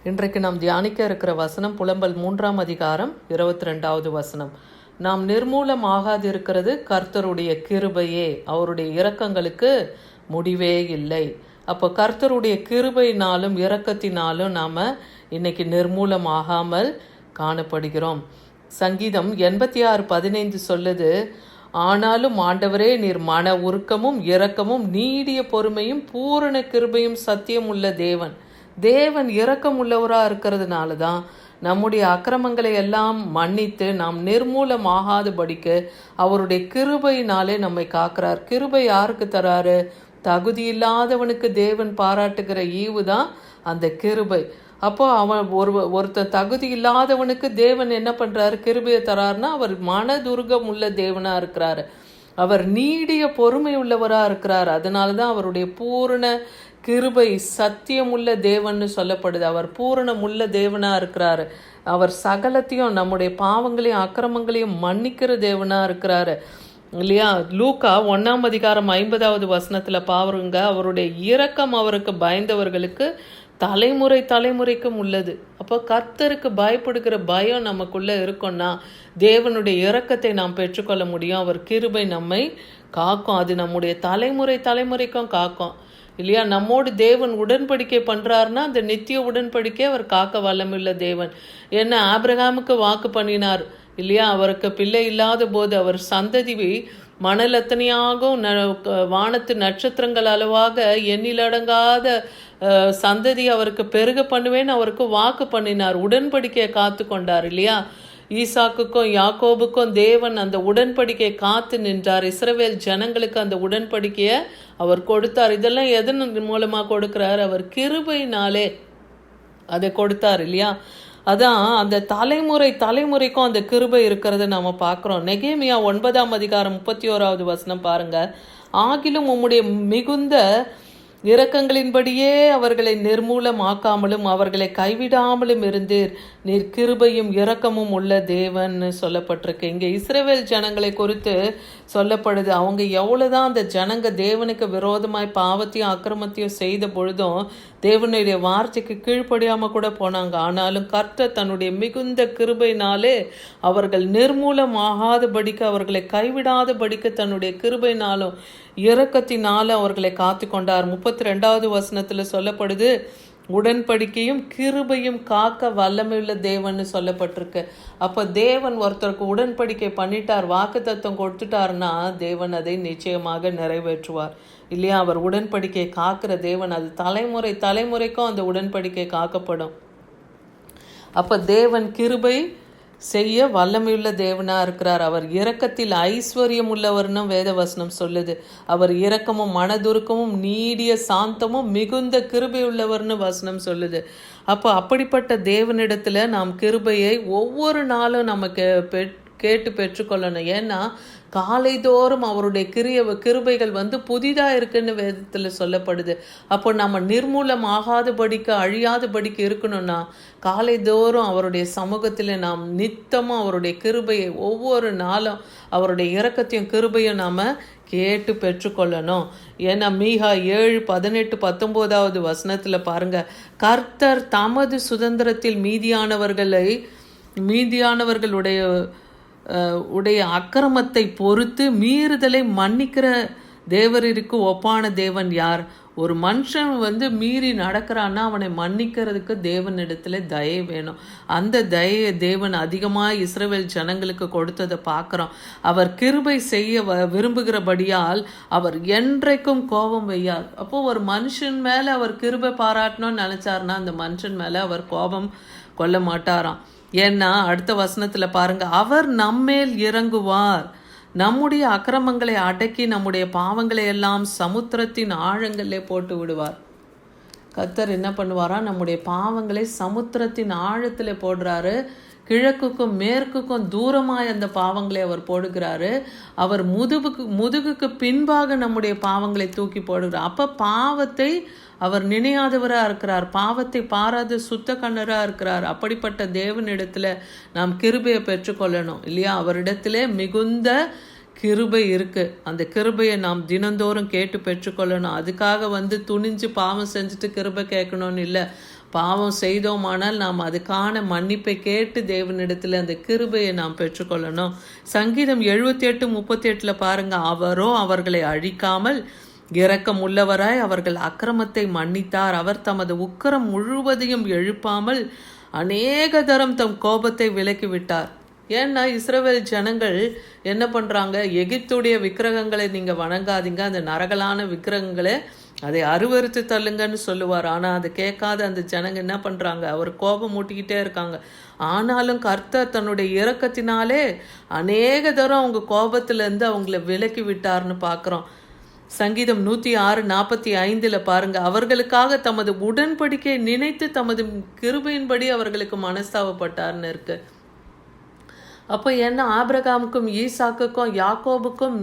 இன்றைக்கு நாம் தியானிக்க இருக்கிற வசனம் புலம்பல் 3ஆம் அதிகாரம் 22வது வசனம். நாம் நிர்மூலம் ஆகாதிருக்கிறது கர்த்தருடைய கிருபையே, அவருடைய இரக்கங்களுக்கு முடிவே இல்லை. அப்போ கர்த்தருடைய கிருபையினாலும் இரக்கத்தினாலும் நாம் இன்னைக்கு நிர்மூலம் ஆகாமல் காணப்படுகிறோம். சங்கீதம் 86:15 சொல்லுது, ஆனாலும் ஆண்டவரே நீர் மன உருக்கமும் இரக்கமும் நீடிய பொறுமையும் பூரண கிருபையும் சத்தியம் உள்ள தேவன் இரக்கம் உள்ளவராக இருக்கிறதுனால தான் நம்முடைய அக்கிரமங்களை எல்லாம் மன்னித்து நாம் நிர்மூலம் ஆகாதபடிக்கு அவருடைய கிருபையினாலே நம்மை காக்கிறார். கிருபை யாருக்கு தராரு? தகுதி இல்லாதவனுக்கு தேவன் பாராட்டுகிற ஈவு தான் அந்த கிருபை. அப்போ அவன் ஒருத்தர் தகுதி இல்லாதவனுக்கு தேவன் என்ன பண்றாரு? கிருபையை தராருன்னா அவர் மனதுருகம் உள்ள தேவனா இருக்கிறாரு, அவர் நீடிய பொறுமை உள்ளவரா இருக்கிறார். அதனால தான் அவருடைய பூரண கிருபை சத்தியமுள்ள தேவன்னு சொல்லப்படுது. அவர் பூரணமுள்ள தேவனா இருக்கிறாரு. அவர் சகலத்தையும் நம்முடைய பாவங்களையும் அக்கிரமங்களையும் மன்னிக்கிற தேவனா இருக்கிறாரு இல்லையா? லூக்கா 1ஆம் அதிகாரம் 50வது வசனத்துல பாருங்க, அவருடைய இரக்கம் அவருக்கு பயந்தவர்களுக்கு தலைமுறைக்கும் உள்ளது. அப்போ கர்த்தருக்கு பயப்படுகிற பயம் நமக்குள்ள இருக்கும்னா தேவனுடைய இரக்கத்தை நாம் பெற்றுக்கொள்ள முடியும். அவர் கிருபை நம்மை காக்கும், அது நம்முடைய தலைமுறைக்கும் காக்கும் இல்லையா? நம்மோடு தேவன் உடன்படிக்கை பண்றாருன்னா அந்த நித்திய உடன்படிக்கை அவர் காக்க வல்லமுள்ள தேவன். என்ன ஆபிரகாமுக்கு வாக்கு பண்ணினார் இல்லையா? அவருக்கு பிள்ளை இல்லாத போது அவர் சந்ததி மணல் அத்தனையாகவும் வானத்து நட்சத்திரங்கள் அளவாக எண்ணிலடங்காத சந்ததி அவருக்கு பெருக பண்ணுவேன்னு அவருக்கு வாக்கு பண்ணினார். உடன்படிக்கையை காத்து கொண்டார் இல்லையா? ஈசாக்குக்கும் யாக்கோபுக்கும் தேவன் அந்த உடன்படிக்கையை காத்து நின்றார். இஸ்ரவேல் ஜனங்களுக்கு அந்த உடன்படிக்கையை அவர் கொடுத்தார். இதெல்லாம் எதன் மூலமாக கொடுக்கிறார்? அவர் கிருபையினாலே அதை கொடுத்தார் இல்லையா? அதான் அந்த தலைமுறைக்கும் அந்த கிருபை இருக்கிறத நாம பார்க்குறோம். நெகேமியா 9ஆம் அதிகாரம் 31வது வசனம் பாருங்க, ஆகிலும் உம்முடைய மிகுந்த இரக்கங்களின்படியே அவர்களை நிர்மூலமாக்காமலும் அவர்களை கைவிடாமலும் இருந்தீர், நீர் கிருபையும் இரக்கமும் உள்ள தேவன் சொல்லப்பட்டிருக்கு. இங்கே இஸ்ரவேல் ஜனங்களை குறித்து சொல்லப்படுது. அவங்க எவ்வளவுதான் அந்த ஜனங்க தேவனுக்கு விரோதமாய் பாவத்தையும் அக்கிரமத்தையும் செய்த பொழுதும் தேவனுடைய வார்த்தைக்கு கீழ்ப்படியாம கூட போனாங்க. ஆனாலும் கர்த்தர் தன்னுடைய மிகுந்த கிருபையினாலே அவர்கள் நிர்மூலம் ஆகாதபடிக்கு, அவர்களை கைவிடாதபடிக்கு தன்னுடைய கிருபையினாலும் இரக்கத்தினாலும் அவர்களை காத்து கொண்டார். 32வது வசனத்துல சொல்லப்படுது, உடன்படிக்கையும் கிருபையும் காக்க வல்லமையுள்ள தேவன் சொல்லப்பட்டிருக்கு. அப்ப தேவன் ஒருத்தருக்கு உடன்படிக்கை பண்ணிட்டார், வாக்குத்தத்தம் கொடுத்துட்டாருன்னா தேவன் அதை நிச்சயமாக நிறைவேற்றுவார் இல்லையா? அவர் உடன்படிக்கையை காக்கிற தேவன். அது தலைமுறைக்கும் அந்த உடன்படிக்கை காக்கப்படும். அப்ப தேவன் கிருபை செய்ய வல்லமையுள்ள தேவனா இருக்கிறார். அவர் இரக்கத்தில் ஐஸ்வர்யம் உள்ளவர்னு வேதவசனம் சொல்லுது. அவர் இரக்கமும் மனதுருக்கமும் நீடிய சாந்தமும் மிகுந்த கிருபை உள்ளவர்னு வசனம் சொல்லுது. அப்போ அப்படிப்பட்ட தேவனிடத்துல நாம் கிருபையை ஒவ்வொரு நாளும் நமக்கு கேட்டு பெற்றுக்கொள்ளணும். ஏன்னா காலைதோறும் அவருடைய கிருபைகள் புதிதாக இருக்குன்னு வேதத்தில் சொல்லப்படுது. அப்போ நம்ம நிர்மூலம் ஆகாதபடிக்கு அழியாதபடிக்கு இருக்கணும்னா காலைதோறும் அவருடைய சமூகத்தில் நாம் நித்தமும் அவருடைய கிருபையை ஒவ்வொரு நாளும் அவருடைய இரக்கத்தையும் கிருபையும் நாம் கேட்டு பெற்றுக்கொள்ளணும். ஏன்னா மீகா 7:18-19வது வசனத்தில் பாருங்க, கர்த்தர் தமது சுதந்திரத்தில் மீதியானவர்களுடைய அக்கிரமத்தை பொறுத்து மீறுதலை மன்னிக்கிற தேவருக்கு ஒப்பான தேவன் யார்? ஒரு மனுஷன் மீறி நடக்கிறான்னா அவனை மன்னிக்கிறதுக்கு தேவனிடத்துல தயை வேணும். அந்த தயை தேவன் அதிகமாக இஸ்ரவேல் ஜனங்களுக்கு கொடுத்ததை பார்க்குறோம். அவர் கிருபை செய்ய விரும்புகிறபடியால் அவர் என்றைக்கும் கோபம் வையார். அப்போ ஒரு மனுஷன் மேலே அவர் கிருபை பாராட்டணும்னு நினைச்சாருன்னா அந்த மனுஷன் மேலே அவர் கோபம் கொள்ள மாட்டாராம். ஏன்னா அடுத்த வசனத்துல பாருங்க, அவர் நம்மேல் இறங்குவார், நம்முடைய அக்கிரமங்களை அடக்கி நம்முடைய பாவங்களை எல்லாம் சமுத்திரத்தின் ஆழங்களிலே போட்டு விடுவார். கர்த்தர் என்ன பண்ணுவாரா? நம்முடைய பாவங்களை சமுத்திரத்தின் ஆழத்துல போடுறாரு. கிழக்குக்கும் மேற்குக்கும் தூரமாய் அந்த பாவங்களை அவர் போடுகிறாரு. அவர் முதுகுக்கு பின்பாக நம்முடைய பாவங்களை தூக்கி போடுகிறார். அப்ப பாவத்தை அவர் நினையாதவராக இருக்கிறார், பாவத்தை பாராத சுத்த கண்ணராக இருக்கிறார். அப்படிப்பட்ட தேவனிடத்துல நாம் கிருபையை பெற்றுக்கொள்ளணும் இல்லையா? அவரிடத்திலே மிகுந்த கிருபை இருக்கு. அந்த கிருபையை நாம் தினந்தோறும் கேட்டு பெற்றுக்கொள்ளணும். அதுக்காக துணிஞ்சு பாவம் செஞ்சுட்டு கிருபை கேட்கணும்னு இல்லை. பாவம் செய்தோமானால் நாம் அதுக்கான மன்னிப்பை கேட்டு தேவனிடத்தில் அந்த கிருபையை நாம் பெற்றுக்கொள்ளணும். சங்கீதம் 78:38 பாருங்க, அவரோ அவர்களை அழிக்காமல் இரக்கம் உள்ளவராய் அவர்கள் அக்கிரமத்தை மன்னித்தார். அவர் தமது உக்கிரம் முழுவதையும் எழுப்பாமல் அநேக தரம் தம் கோபத்தை விலக்கிவிட்டார். ஏன்னா இஸ்ரவேல் ஜனங்கள் என்ன பண்ணுறாங்க, எகிப்துடைய விக்கிரகங்களை நீங்கள் வணங்காதீங்க, அந்த நரகலான விக்கிரகங்களை அதை அருவறுத்து தள்ளுங்கன்னு சொல்லுவார். ஆனால் அதை கேட்காத அந்த ஜனங்க என்ன பண்ணுறாங்க, அவர் கோபம் மூட்டிக்கிட்டே இருக்காங்க. ஆனாலும் கர்த்தர் தன்னுடைய இரக்கத்தினாலே அநேக தரம் அவங்க கோபத்திலேருந்து அவங்கள விலக்கி விட்டார்னு பார்க்குறோம். சங்கீதம் 106:45 பாருங்க, அவர்களுக்காக தமது உடன்படிக்கையை நினைத்து தமது கிருபையின்படி அவர்களுக்கு மனஸ்தாபப்பட்டார்னு இருக்கு. அப்போ என்ன, ஆபிரகாமுக்கும் ஈசாக்குக்கும் யாக்கோபுக்கும்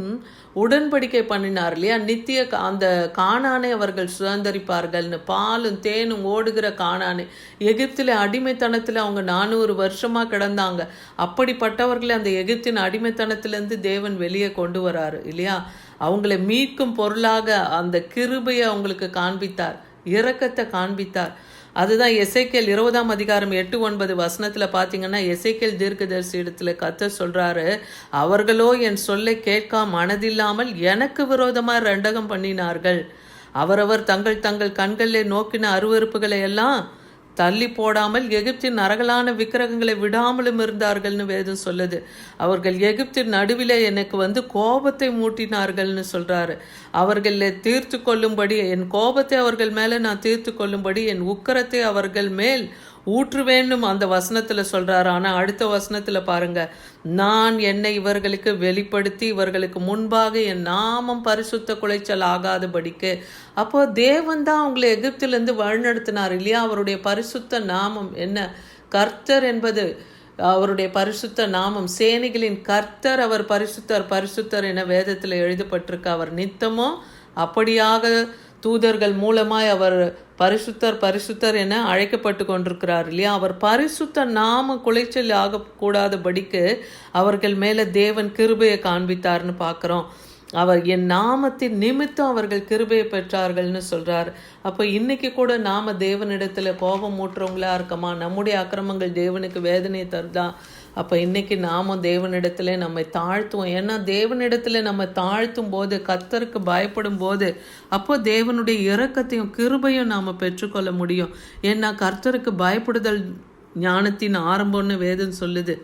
உடன்படிக்கை பண்ணினார் இல்லையா, நித்திய அந்த கானானை அவர்கள் சுதந்திரிப்பார்கள்னு. பாலும் தேனும் ஓடுகிற கானானை, எகிப்தில் அடிமைத்தனத்தில் அவங்க 400 வருஷமாக கிடந்தாங்க. அப்படிப்பட்டவர்களை அந்த எகிப்தின் அடிமைத்தனத்திலேருந்து தேவன் வெளியே கொண்டு வராரு இல்லையா. அவங்களை மீட்கும் பொருளாக அந்த கிருபையை அவங்களுக்கு காண்பித்தார், இரக்கத்தை காண்பித்தார். அதுதான் எசேக்கியேல் 20:8-9 பார்த்தீங்கன்னா, எசேக்கியேல் தீர்க்கதரிசி இடத்துல கர்த்தர் சொல்கிறாரு, அவர்களோ என் சொல்லை கேட்க மனதில்லாமல் எனக்கு விரோதமாக ரெண்டகம் பண்ணினார்கள். அவரவர் தங்கள் தங்கள் கண்களிலே நோக்கின அருவருப்புகளை எல்லாம் தள்ளி போடாமல் எகிப்தின் நரகலான விக்கிரகங்களை விடாமலும் இருந்தார்கள்னு வேதம் சொல்லுது. அவர்கள் எகிப்தின் நடுவிலே எனக்கு கோபத்தை மூட்டினார்கள்னு சொல்கிறாரு. அவர்களை தீர்த்து கொள்ளும்படி, என் கோபத்தை அவர்கள் மேலே நான் தீர்த்து கொள்ளும்படி என் உக்கிரத்தை அவர்கள் மேல் ஊற்றுவேன்னு அந்த வசனத்தில் சொல்கிறாரு. ஆனால் அடுத்த வசனத்தில் பாருங்க, நான் என்னை இவர்களுக்கு வெளிப்படுத்தி இவர்களுக்கு முன்பாக என் நாமம் பரிசுத்த குலைச்சல் ஆகாதபடிக்கு. அப்போ தேவன் தான் அவங்களை எகிப்திலிருந்து வழிநடத்தினார் இல்லையா. அவருடைய பரிசுத்த நாமம் என்ன, கர்த்தர் என்பது அவருடைய பரிசுத்த நாமம். சேனைகளின் கர்த்தர், அவர் பரிசுத்தர் பரிசுத்தர் என வேதத்தில் எழுதப்பட்டிருக்கு. அவர் நித்தமும் அப்படியாக தூதர்கள் மூலமாய் அவர் பரிசுத்தர் பரிசுத்தர் என அழைக்கப்பட்டு கொண்டிருக்கிறார் இல்லையா. அவர் பரிசுத்த நாம குலைச்சல் ஆகக்கூடாதபடிக்கு அவர்கள் மேலே தேவன் கிருபையை காண்பித்தார்னு பார்க்குறோம். அவர் என் நாமத்தின் நிமித்தம் அவர்கள் கிருபையை பெற்றார்கள்னு சொல்கிறார். அப்போ இன்றைக்கி கூட நாம் தேவனிடத்தில் கோபம் மூட்டுறவங்களா இருக்கமா, நம்முடைய அக்கிரமங்கள் தேவனுக்கு வேதனை தருதா. அப்போ இன்றைக்கி நாமும் தேவனிடத்தில் நம்மை தாழ்த்துவோம். ஏன்னா தேவனிடத்தில் நம்ம தாழ்த்தும் போது, கர்த்தருக்கு பயப்படும் போது, அப்போ தேவனுடைய இரக்கத்தையும் கிருபையும் நாம் பெற்றுக்கொள்ள முடியும். ஏன்னா கர்த்தருக்கு பயப்படுதல் ஞானத்தின் ஆரம்பம்னு வேதம் சொல்லுது.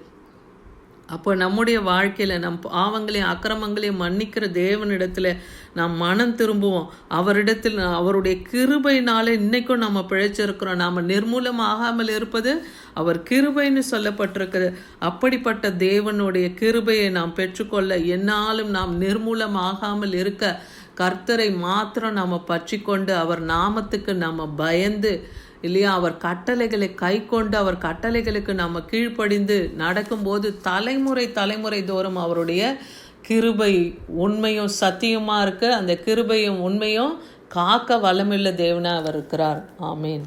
அப்போ நம்முடைய வாழ்க்கையில் நம் பாவங்களையும் அக்கிரமங்களையும் மன்னிக்கிற தேவனிடத்தில் நாம் மனம் திரும்புவோம். அவரிடத்தில் அவருடைய கிருபையினாலே இன்னைக்கும் நம்ம பிழைச்சிருக்கிறோம். நாம் நிர்மூலமாகாமல் இருப்பது அவர் கிருபைன்னு சொல்லப்பட்டிருக்குது. அப்படிப்பட்ட தேவனுடைய கிருபையை நாம் பெற்றுக்கொள்ள, என்னாலும் நாம் நிர்மூலமாகாமல் இருக்க கர்த்தரை மாத்திரம் நாம் பற்றி கொண்டு அவர் நாமத்துக்கு நம்ம பயந்து இல்லையா, அவர் கட்டளைகளை கை கொண்டு அவர் கட்டளைகளுக்கு நம்ம கீழ்ப்படிந்து நடக்கும்போது தலைமுறை தலைமுறை தோறும் அவருடைய கிருபை உண்மையும் சத்தியமாக இருக்க, அந்த கிருபையும் உண்மையும் காக்க வளமுள்ள தேவனாக அவர் இருக்கிறார். ஆமேன்.